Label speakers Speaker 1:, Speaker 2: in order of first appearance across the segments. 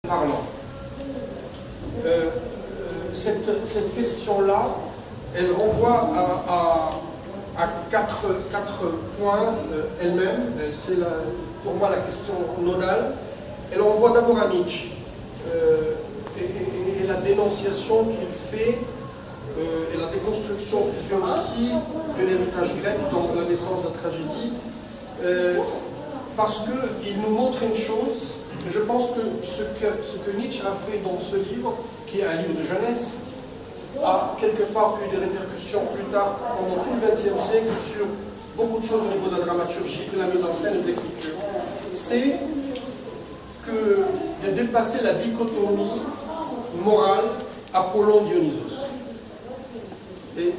Speaker 1: parlant. Cette question-là, elle renvoie à quatre points elle-même. C'est pour moi la question nodale. Elle renvoie d'abord à Nietzsche et la dénonciation qu'il fait et la déconstruction qu'il fait aussi de l'héritage grec dans la naissance de la tragédie, parce qu'il nous montre une chose. Je pense que ce que Nietzsche a fait dans ce livre, qui est un livre de jeunesse, a quelque part eu des répercussions plus tard, pendant tout le XXe siècle, sur beaucoup de choses au niveau de la dramaturgie, de la mise en scène et de l'écriture. C'est de dépasser la dichotomie morale Apollon-Dionysos et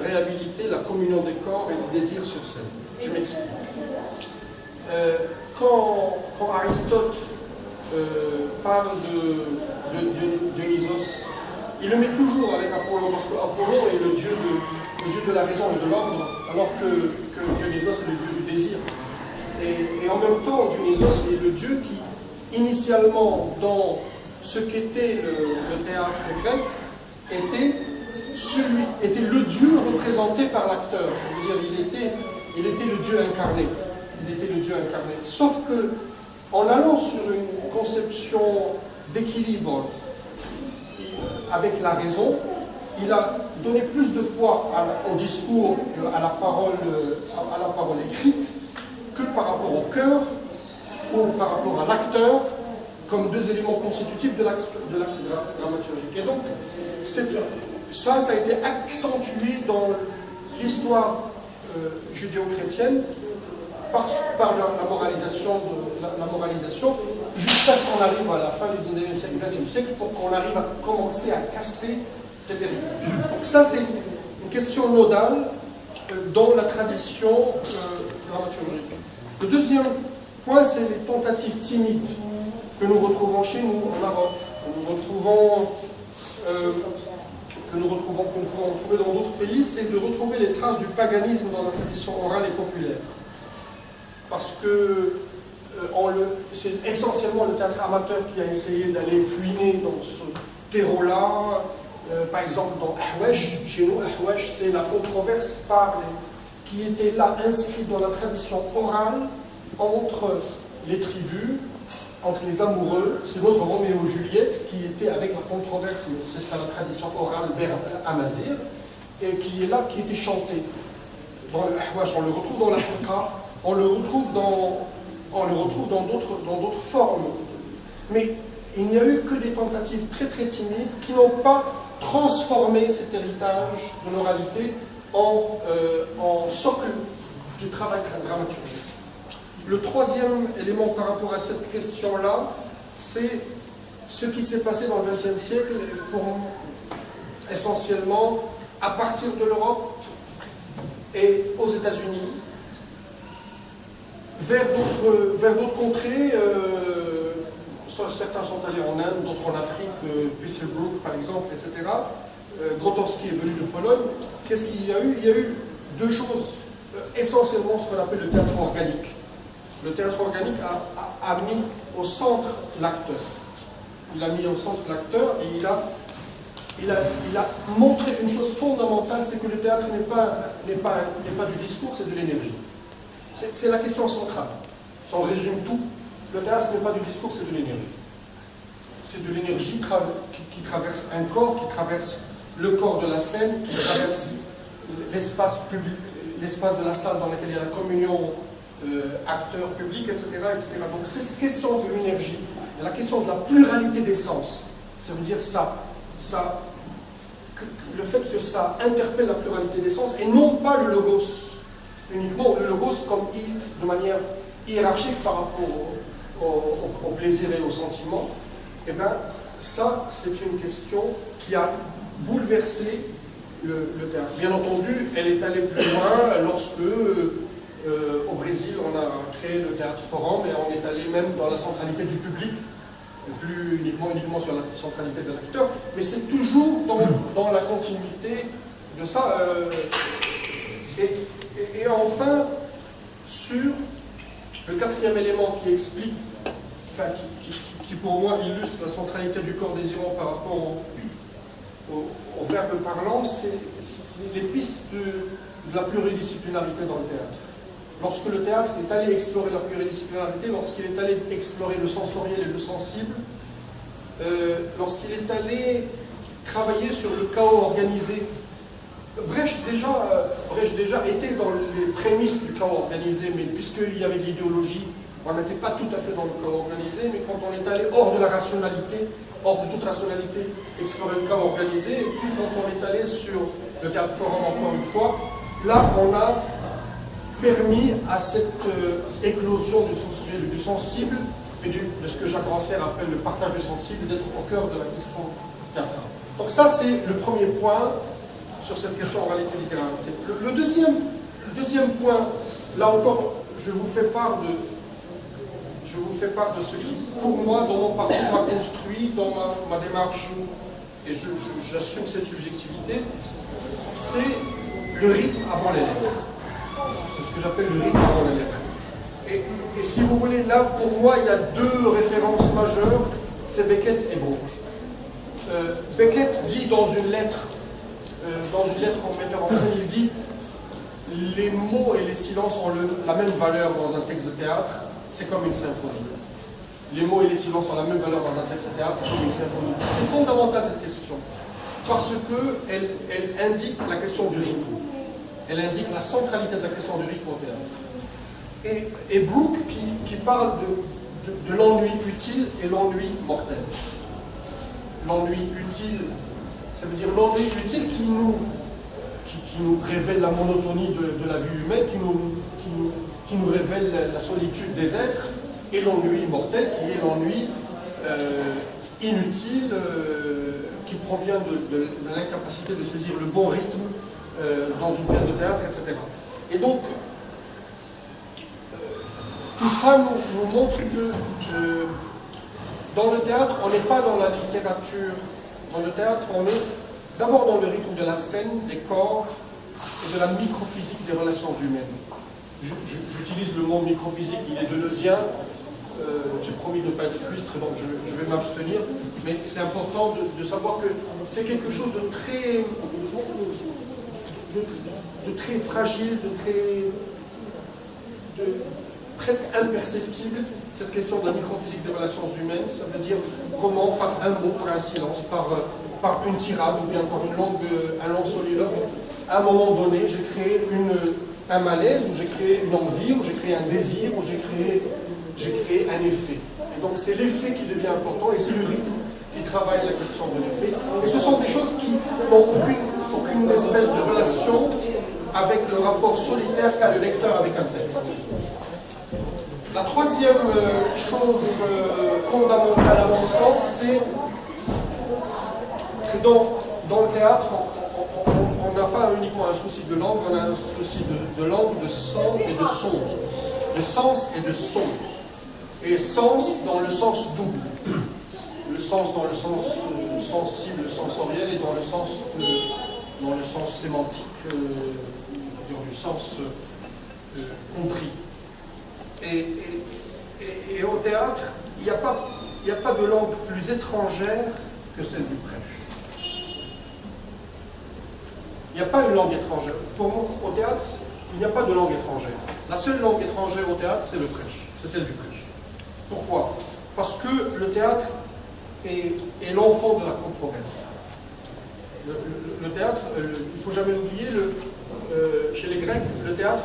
Speaker 1: réhabiliter la communion des corps et des désirs sur scène. Je m'explique. Quand Aristote parle de Dionysos, il le met toujours avec Apollon, parce qu'Apollon est le dieu de la raison et de l'ordre, alors que Dionysos est le dieu du désir. Et en même temps, Dionysos est le dieu qui, initialement, dans ce qu'était le théâtre grec, était le dieu représenté par l'acteur. C'est-à-dire, il était le dieu incarné. Il était le dieu incarné. Sauf que, en allant sur une conception d'équilibre avec la raison, il a donné plus de poids au discours, à la parole écrite, que par rapport au cœur ou par rapport à l'acteur, comme deux éléments constitutifs de l'acte dramaturgique. Et donc, ça a été accentué dans l'histoire judéo-chrétienne par la moralisation, jusqu'à ce qu'on arrive à la fin du 19e siècle, 20e siècle, pour qu'on arrive à commencer à casser cet héritage. Donc ça, c'est une question nodale dans la tradition dramaturgique. Le deuxième point, c'est les tentatives timides que nous retrouvons chez nous en Maroc, que nous pouvons retrouver dans d'autres pays, c'est de retrouver les traces du paganisme dans la tradition orale et populaire. Parce que c'est essentiellement le théâtre amateur qui a essayé d'aller fouiner dans ce terreau-là. Par exemple, dans Ahwesh, chez nous, Ahwesh, c'est la controverse qui était là, inscrite dans la tradition orale entre les tribus, entre les amoureux. C'est notre Roméo et Juliette qui était avec la controverse, c'est la tradition orale Amazir, et qui est là, qui était chanté. Dans le Ahwesh, on le retrouve dans la Fouqa, on le retrouve dans d'autres formes. Mais il n'y a eu que des tentatives très très timides qui n'ont pas transformé cet héritage de l'oralité en socle du travail dramaturgique. Le troisième élément par rapport à cette question-là, c'est ce qui s'est passé dans le XXe siècle, essentiellement à partir de l'Europe et aux États-Unis, vers d'autres contrées. Certains sont allés en Inde, d'autres en Afrique, Puyserbrook par exemple, etc. Grotowski est venu de Pologne. Qu'est-ce qu'il y a eu? Il y a eu deux choses, essentiellement ce qu'on appelle le théâtre organique. Le théâtre organique a mis au centre l'acteur. Il a mis au centre l'acteur et il a montré une chose fondamentale, c'est que le théâtre n'est pas du discours, c'est de l'énergie. C'est la question centrale. Si on résume tout, le théâtre n'est pas du discours, c'est de l'énergie. C'est de l'énergie qui traverse un corps, qui traverse le corps de la scène, qui traverse l'espace public, l'espace de la salle dans laquelle il y a la communion acteur, public, etc., etc. Donc cette question de l'énergie, la question de la pluralité des sens, ça veut dire le fait que ça interpelle la pluralité des sens, et non pas le logos, uniquement le logos comme de manière hiérarchique par rapport au plaisir et au sentiment, et bien ça c'est une question qui a bouleversé le théâtre. Bien entendu, elle est allée plus loin lorsque au Brésil on a créé le théâtre forum et on est allé même dans la centralité du public, plus uniquement sur la centralité de l'acteur, mais c'est toujours dans la continuité de ça. Et enfin, sur le quatrième élément qui explique qui pour moi illustre la centralité du corps désirant par rapport au verbe parlant, c'est les pistes de la pluridisciplinarité dans le théâtre. Lorsque le théâtre est allé explorer la pluridisciplinarité, lorsqu'il est allé explorer le sensoriel et le sensible, lorsqu'il est allé travailler sur le chaos organisé, Brecht déjà était dans les prémices du chaos organisé, mais puisqu'il y avait de l'idéologie, on n'était pas tout à fait dans le chaos organisé, mais quand on est allé hors de la rationalité, hors de toute rationalité, explorer le chaos organisé, et puis quand on est allé sur le théâtre forum encore une fois, là on a permis à cette éclosion du sensoriel et du sensible, et de ce que Jacques Rancière appelle le partage du sensible, d'être au cœur de la question théâtrale. Donc ça c'est le premier point sur cette question oralité-littéralité. Le deuxième point, là encore, je vous fais part de ce qui, pour moi, dans mon parcours, m'a construit, dans ma démarche, et j'assume cette subjectivité, c'est le rythme avant les lettres. C'est ce que j'appelle le rythme avant les lettres. Et si vous voulez, là, pour moi, il y a deux références majeures, c'est Beckett et Brooke. Beckett dit dans une lettre au metteur en scène, il dit « Les mots et les silences ont la même valeur dans un texte de théâtre, c'est comme une symphonie. » Les mots et les silences ont la même valeur dans un texte de théâtre, c'est comme une symphonie. C'est fondamental cette question, parce qu'elle indique la question du rythme. Elle indique la centralité de la question du rythme au théâtre. Et Brooke qui parle de l'ennui utile et l'ennui mortel. L'ennui utile, ça veut dire l'ennui utile qui nous révèle la monotonie de la vie humaine, qui nous révèle la solitude des êtres, et l'ennui mortel qui est l'ennui inutile, qui provient de l'incapacité de saisir le bon rythme dans une pièce de théâtre, etc. Et donc, tout ça nous montre que dans le théâtre, on n'est pas dans la littérature. Dans le théâtre, on est d'abord dans le rythme de la scène, des corps et de la microphysique des relations humaines. J'utilise le mot microphysique, il est deleuzien. J'ai promis de ne pas être illustre, donc je vais m'abstenir. Mais c'est important de savoir que c'est quelque chose de très fragile, de presque imperceptible, cette question de la microphysique des relations humaines. Ça veut dire comment, par un mot, par un silence, par une tirade ou bien par un long soliloque, à un moment donné, j'ai créé un malaise, ou j'ai créé une envie, ou j'ai créé un désir, ou j'ai créé un effet. Et donc c'est l'effet qui devient important, et c'est le rythme qui travaille la question de l'effet. Et ce sont des choses qui n'ont aucune espèce de relation avec le rapport solitaire qu'a le lecteur avec un texte. La troisième chose fondamentale à mon sens, c'est que dans le théâtre, on n'a pas uniquement un souci de langue, on a un souci de langue, de son et de son. De sens et de son. Et sens dans le sens double. Le sens dans le sens sensible, sensoriel, et dans le sens sémantique, du sens compris. Et au théâtre, il n'y a pas de langue plus étrangère que celle du prêche. Il n'y a pas une langue étrangère. Pour moi, au théâtre, il n'y a pas de langue étrangère. La seule langue étrangère au théâtre, c'est le prêche. C'est celle du prêche. Pourquoi? Parce que le théâtre est l'enfant de la controverse. Le théâtre, il ne faut jamais l'oublier, chez les Grecs, le théâtre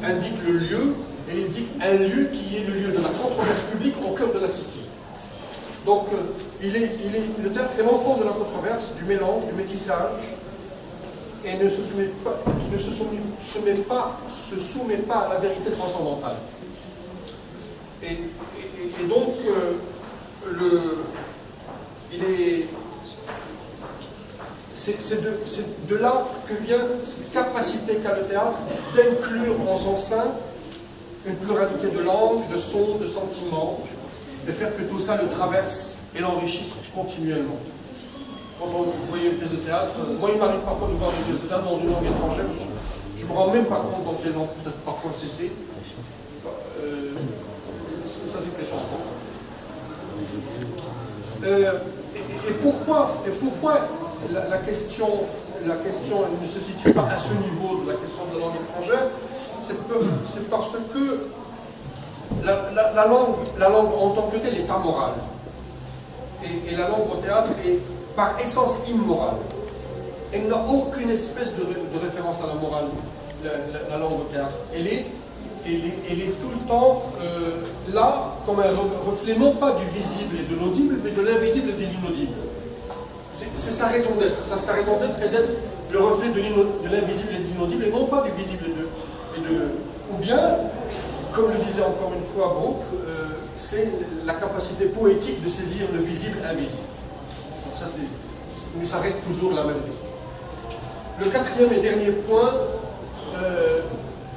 Speaker 1: indique le lieu, et il dit un lieu qui est le lieu de la controverse publique au cœur de la cité. Donc, le théâtre est l'enfant de la controverse, du mélange, du métissage, et qui ne se soumet pas à la vérité transcendantale. Et donc, c'est de là que vient cette capacité qu'a le théâtre d'inclure en son sein une pluralité de langues, de sons, de sentiments, de faire que tout ça le traverse et l'enrichisse continuellement. Quand vous voyez une pièce de théâtre, moi il m'arrive parfois de voir une pièce de théâtre dans une langue étrangère, je ne me rends même pas compte dans quelle langue peut-être parfois c'était. Ça c'est une question. Et pourquoi la question ne se situe pas à ce niveau de la question de la langue étrangère? C'est parce que la langue en tant que telle est amorale. Et la langue au théâtre est par essence immorale. Elle n'a aucune espèce de référence à la morale, la langue au théâtre. Elle est tout le temps là comme un reflet non pas du visible et de l'audible, mais de l'invisible et de l'inaudible. C'est sa raison d'être. Sa raison d'être est d'être le reflet de l'invisible et de l'inaudible, et non pas du visible ou bien, comme le disait encore une fois Brooke, c'est la capacité poétique de saisir le visible et l'invisible. Mais ça reste toujours la même question. Le quatrième et dernier point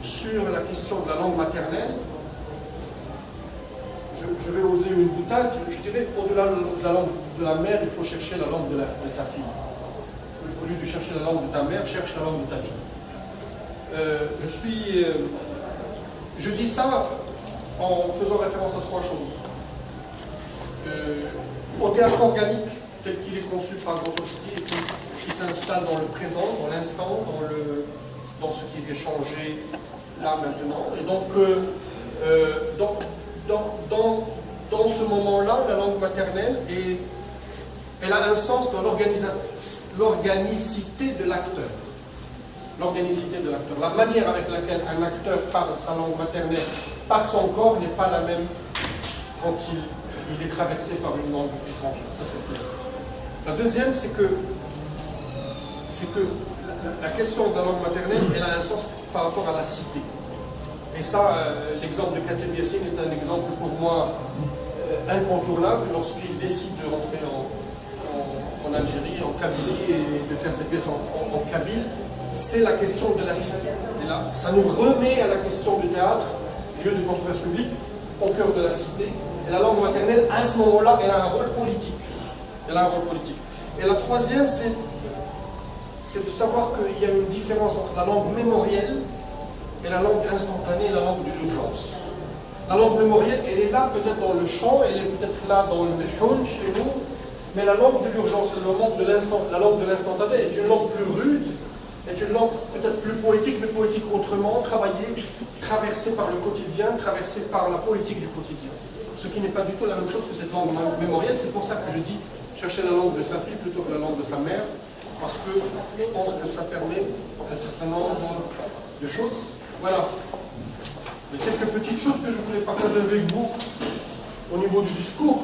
Speaker 1: sur la question de la langue maternelle, je vais oser une boutade, je dirais au-delà de la langue de la mère, il faut chercher la langue de sa fille. Au lieu de chercher la langue de ta mère, cherche la langue de ta fille. Je dis ça en faisant référence à trois choses. Au théâtre organique, tel qu'il est conçu par Grotowski, et qui s'installe dans le présent, dans l'instant, dans ce qui est changé là maintenant. Et donc, dans ce moment-là, la langue maternelle, elle a un sens dans l'organicité de l'acteur. L'organicité de l'acteur. La manière avec laquelle un acteur parle sa langue maternelle par son corps n'est pas la même quand il est traversé par une langue étrangère. Ça, c'est clair. La deuxième, c'est que la question de la langue maternelle, elle a un sens par rapport à la cité. Et ça, l'exemple de Kateb Yassine est un exemple pour moi incontournable lorsqu'il décide de rentrer en Algérie, en Kabylie, et de faire ses pièces en kabyle. C'est la question de la cité. Et là, ça nous remet à la question du théâtre, lieu de controverse publique, au cœur de la cité. Et la langue maternelle, à ce moment-là, elle a un rôle politique. Elle a un rôle politique. Et la troisième, c'est de savoir qu'il y a une différence entre la langue mémorielle et la langue instantanée et la langue de l'urgence. La langue mémorielle, elle est là peut-être dans le chant, elle est peut-être là dans le mehun chez nous, mais la langue de l'urgence, la langue de l'instantané est une langue plus rude, est une langue peut-être plus poétique, mais poétique autrement, travaillée, traversée par le quotidien, traversée par la politique du quotidien. Ce qui n'est pas du tout la même chose que cette langue mémorielle. C'est pour ça que je dis chercher la langue de sa fille plutôt que la langue de sa mère, parce que je pense que ça permet un certain nombre de choses. Voilà. Mais quelques petites choses que je voulais partager avec vous au niveau du discours.